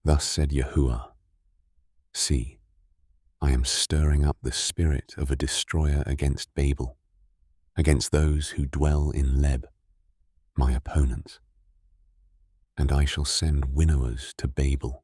Thus said Yahuah, see, I am stirring up the spirit of a destroyer against Babel, against those who dwell in Leb, my opponents. And I shall send winnowers to Babel,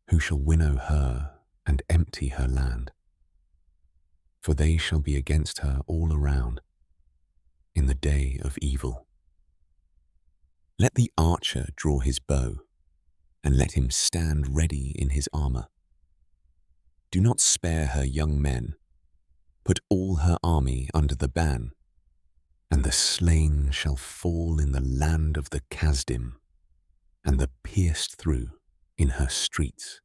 who shall winnow her and empty her land. For they shall be against her all around in the day of evil. Let the archer draw his bow, and let him stand ready in his armor. Do not spare her young men. Put all her army under the ban, and the slain shall fall in the land of the Kasdim, and the pierced through in her streets.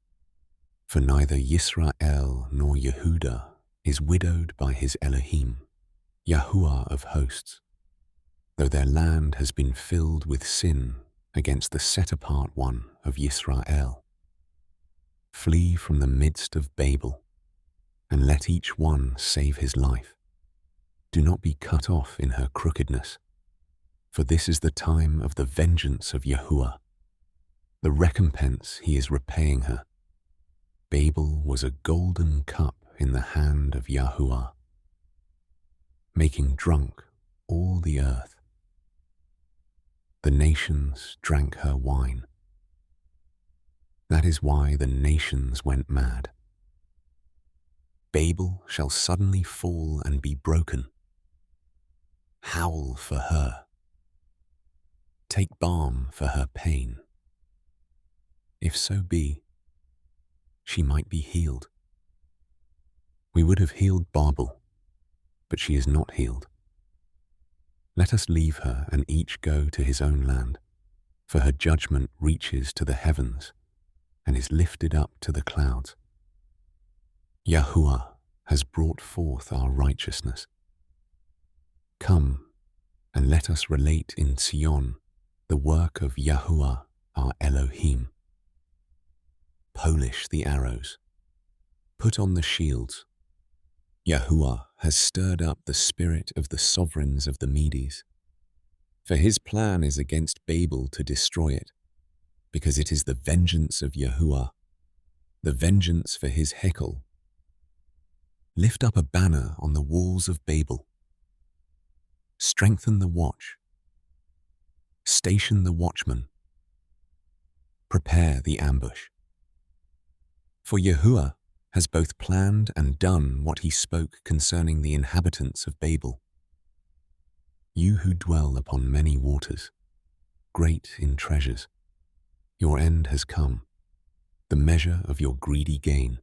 For neither Yisrael nor Yehudah is widowed by his Elohim, Yahuah of hosts, though their land has been filled with sin against the set-apart one of Yisrael. Flee from the midst of Babel, and let each one save his life. Do not be cut off in her crookedness, for this is the time of the vengeance of Yahuah, the recompense he is repaying her. Babel was a golden cup in the hand of Yahuah, making drunk all the earth. The nations drank her wine. That is why the nations went mad. Babel shall suddenly fall and be broken. Howl for her. Take balm for her pain. If so be, she might be healed. We would have healed Babel, but she is not healed. Let us leave her and each go to his own land, for her judgment reaches to the heavens and is lifted up to the clouds. Yahuah has brought forth our righteousness. Come, and let us relate in Sion the work of Yahuah our Elohim. Polish the arrows. Put on the shields. Yahuah has stirred up the spirit of the sovereigns of the Medes. For his plan is against Babel to destroy it, because it is the vengeance of Yahuah, the vengeance for his hekel. Lift up a banner on the walls of Babel. Strengthen the watch. Station the watchman. Prepare the ambush. For Yahuah has both planned and done what he spoke concerning the inhabitants of Babel. You who dwell upon many waters, great in treasures, your end has come, the measure of your greedy gain.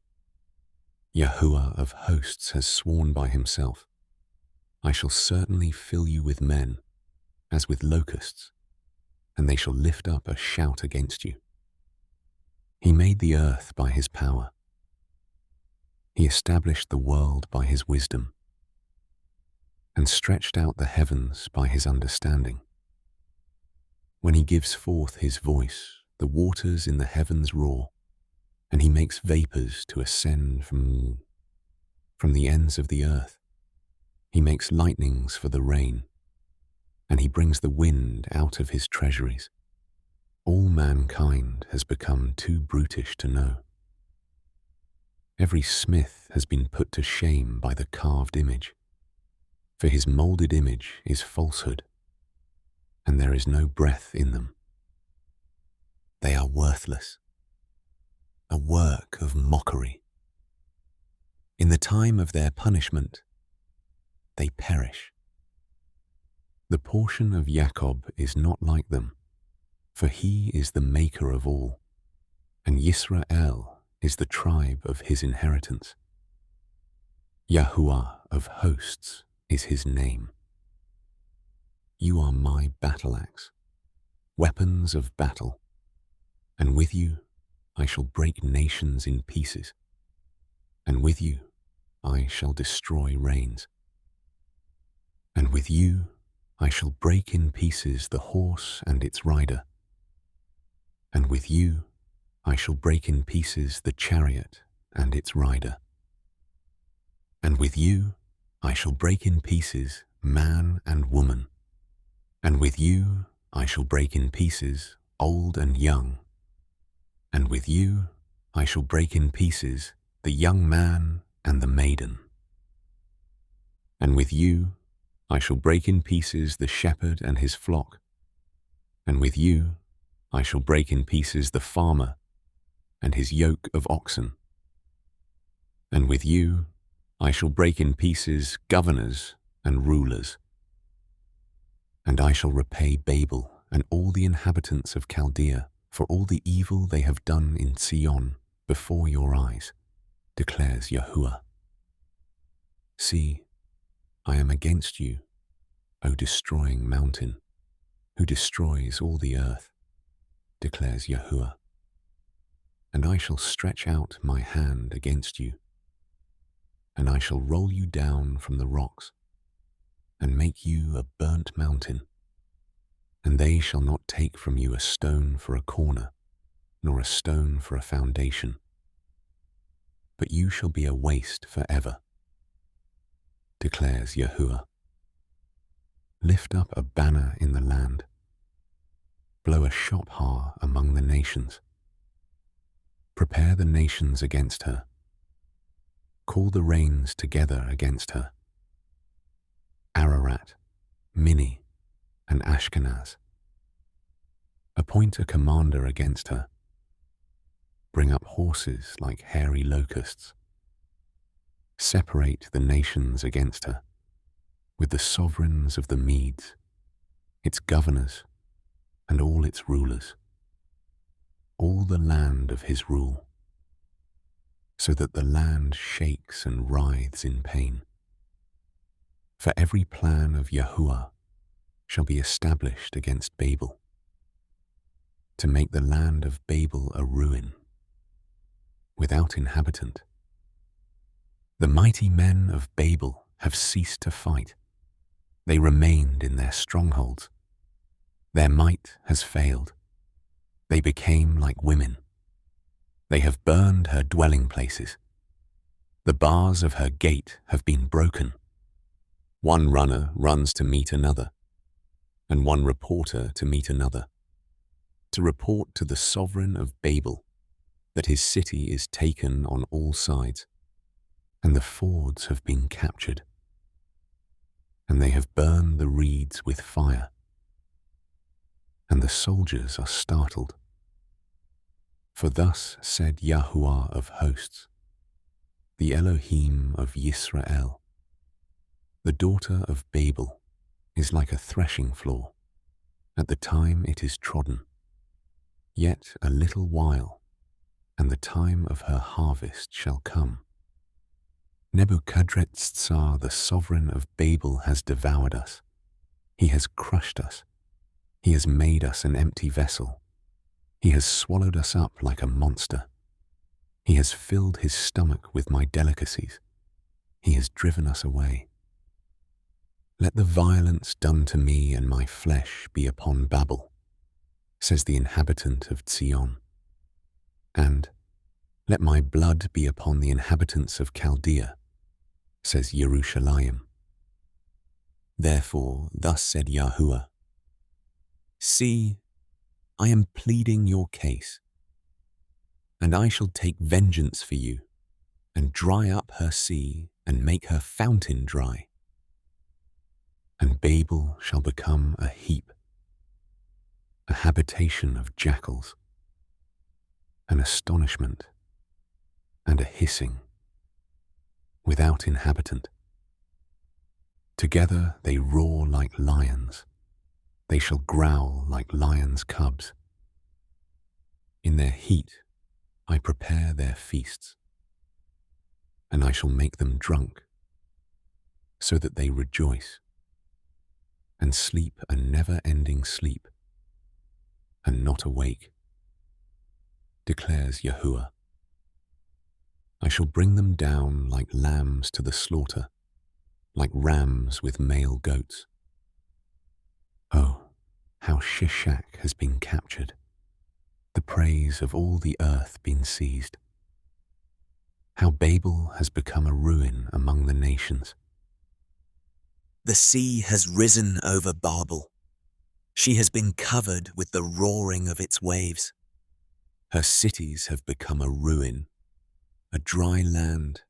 Yahuah of hosts has sworn by himself, I shall certainly fill you with men, as with locusts, and they shall lift up a shout against you. He made the earth by his power. He established the world by his wisdom, and stretched out the heavens by his understanding. When he gives forth his voice, the waters in the heavens roar, and he makes vapors to ascend from the ends of the earth. He makes lightnings for the rain, and he brings the wind out of his treasuries. All mankind has become too brutish to know. Every smith has been put to shame by the carved image, for his molded image is falsehood, and there is no breath in them. They are worthless, a work of mockery. In the time of their punishment, they perish. The portion of Jacob is not like them, for he is the maker of all, and Yisrael is the tribe of his inheritance. Yahuah of hosts is his name. You are my battle axe, weapons of battle, and with you I shall break nations in pieces, and with you I shall destroy reigns. And with you I shall break in pieces the horse and its rider, and with you I shall break in pieces the chariot and its rider. And with you I shall break in pieces man and woman, and with you I shall break in pieces old and young, And with you I shall break in pieces the young man and the maiden. And with you I shall break in pieces the shepherd and his flock. And with you I shall break in pieces the farmer and his yoke of oxen. And with you I shall break in pieces governors and rulers. And I shall repay Babel and all the inhabitants of Chaldea for all the evil they have done in Sion before your eyes, declares Yahuah. See, I am against you, O destroying mountain, who destroys all the earth, declares Yahuah. And I shall stretch out my hand against you, and I shall roll you down from the rocks, and make you a burnt mountain. And they shall not take from you a stone for a corner, nor a stone for a foundation, but you shall be a waste forever, declares Yahuah. Lift up a banner in the land, blow a shophar among the nations. Prepare the nations against her. Call the reigns together against her. Ararat, Minni, and Ashkenaz. Appoint a commander against her. Bring up horses like hairy locusts. Separate the nations against her, with the sovereigns of the Medes, its governors, and all its rulers, all the land of his rule, so that the land shakes and writhes in pain. For every plan of Yahuah shall be established against Babel, to make the land of Babel a ruin, without inhabitant. The mighty men of Babel have ceased to fight. They remained in their strongholds. Their might has failed. They became like women. They have burned her dwelling places. The bars of her gate have been broken. One runner runs to meet another, and one reporter to meet another, to report to the sovereign of Babel that his city is taken on all sides, and the fords have been captured, and they have burned the reeds with fire, and the soldiers are startled. For thus said Yahuah of hosts, the Elohim of Yisrael, the daughter of Babel is like a threshing floor at the time it is trodden. Yet a little while, and the time of her harvest shall come. Nebuchadrezzar, the sovereign of Babel, has devoured us. He has crushed us. He has made us an empty vessel. He has swallowed us up like a monster. He has filled his stomach with my delicacies. He has driven us away. Let the violence done to me and my flesh be upon Babel, says the inhabitant of Zion. And let my blood be upon the inhabitants of Chaldea, says Jerusalem. Therefore, thus said Yahuah, see, I am pleading your case, and I shall take vengeance for you, and dry up her sea, and make her fountain dry. And Babel shall become a heap, a habitation of jackals, an astonishment, and a hissing, without inhabitant. Together they roar like lions. They shall growl like lions' cubs. In their heat I prepare their feasts, and I shall make them drunk, so that they rejoice, and sleep a never-ending sleep, and not awake, declares Yahuah. I shall bring them down like lambs to the slaughter, like rams with male goats. Oh, how Shishak has been captured, the praise of all the earth been seized. How Babel has become a ruin among the nations. The sea has risen over Babel. She has been covered with the roaring of its waves. Her cities have become a ruin, a dry land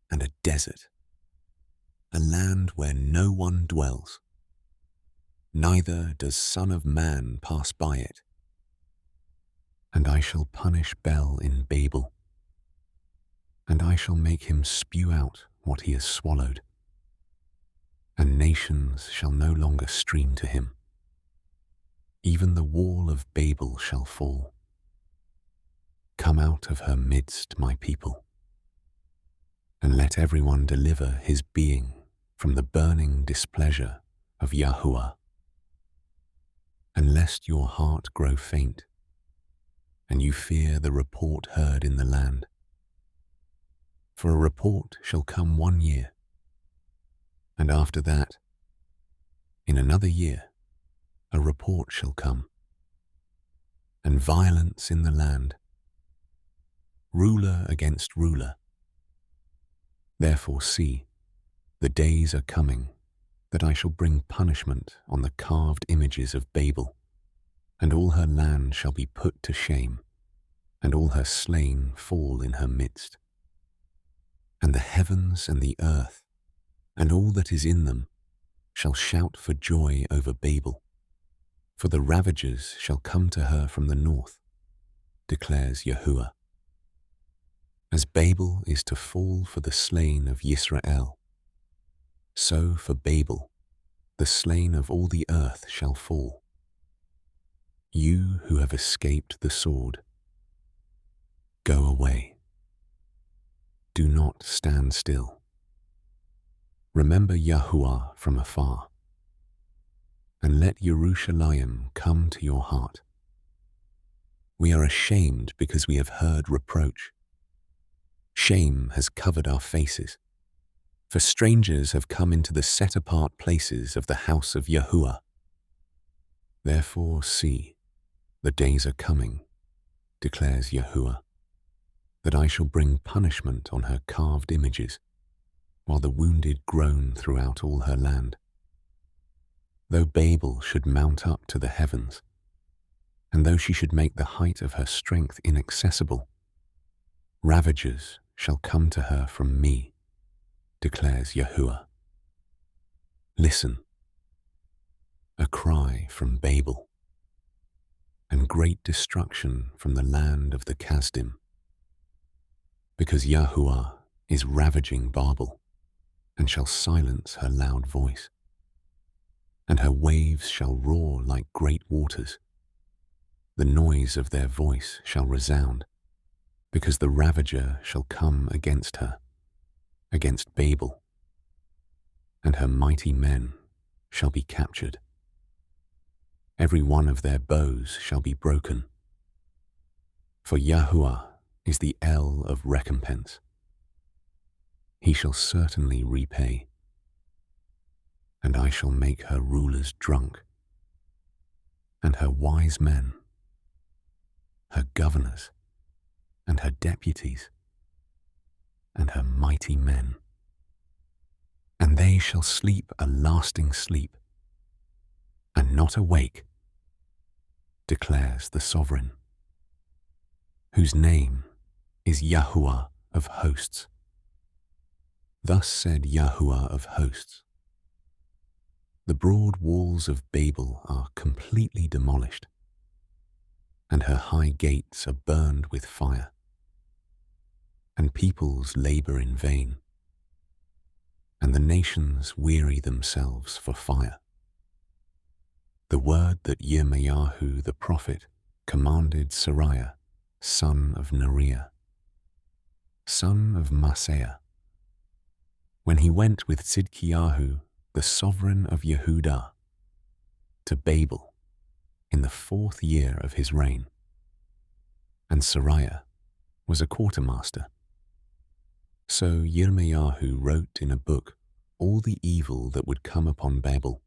and a desert, a land where no one dwells. Neither does Son of Man pass by it. And I shall punish Bel in Babel, and I shall make him spew out what he has swallowed, and nations shall no longer stream to him. Even the wall of Babel shall fall. Come out of her midst, my people, and let everyone deliver his being from the burning displeasure of Yahuah. And lest your heart grow faint, and you fear the report heard in the land. For a report shall come 1 year, and after that, in another year, a report shall come, and violence in the land, ruler against ruler. Therefore see, the days are coming that I shall bring punishment on the carved images of Babel, and all her land shall be put to shame, and all her slain fall in her midst. And the heavens and the earth, and all that is in them, shall shout for joy over Babel, for the ravagers shall come to her from the north, declares Yahuah. As Babel is to fall for the slain of Yisrael, so for Babel the slain of all the earth shall fall. You who have escaped the sword, go away. Do not stand still. Remember Yahuah from afar, and let Yerushalayim come to your heart. We are ashamed because we have heard reproach. Shame has covered our faces, for strangers have come into the set-apart places of the house of Yahuah. Therefore see, the days are coming, declares Yahuah, that I shall bring punishment on her carved images, while the wounded groan throughout all her land. Though Babel should mount up to the heavens, and though she should make the height of her strength inaccessible, ravagers shall come to her from me, declares Yahuah. Listen, a cry from Babel, and great destruction from the land of the Kasdim, because Yahuah is ravaging Babel, and shall silence her loud voice, and her waves shall roar like great waters. The noise of their voice shall resound, because the ravager shall come against her, against Babel, and her mighty men shall be captured. Every one of their bows shall be broken. For Yahuah is the El of recompense. He shall certainly repay, and I shall make her rulers drunk, and her wise men, her governors, and her deputies, and her mighty men. And they shall sleep a lasting sleep, and not awake, declares the Sovereign, whose name is Yahuah of hosts. Thus said Yahuah of hosts, the broad walls of Babel are completely demolished, and her high gates are burned with fire, and peoples labor in vain, and the nations weary themselves for fire. The word that Yirmiyahu the prophet commanded Sariah, son of Neriah, son of Maaseiah, when he went with Tzidkiyahu, the sovereign of Yehudah, to Babel in the 4th year of his reign. And Sariah was a quartermaster. So Yirmiyahu wrote in a book all the evil that would come upon Babel,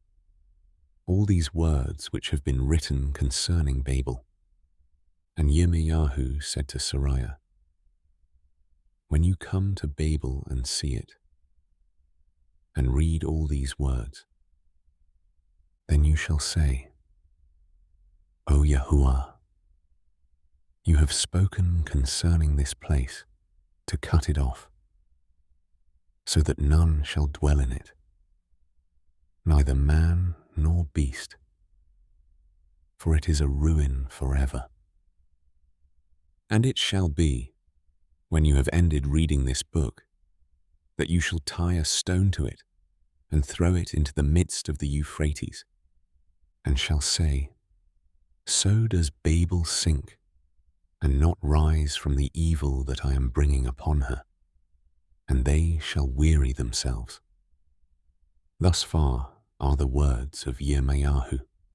all these words which have been written concerning Babel. And Yirmiyahu said to Sariah, when you come to Babel and see it, and read all these words, then you shall say, O Yahuah, You have spoken concerning this place to cut it off, so that none shall dwell in it, neither man nor beast, for it is a ruin forever. And it shall be, when you have ended reading this book, that you shall tie a stone to it and throw it into the midst of the Euphrates, and shall say, So does Babel sink, and not rise from the evil that I am bringing upon her, and they shall weary themselves. Thus far are the words of Yirmiyahu.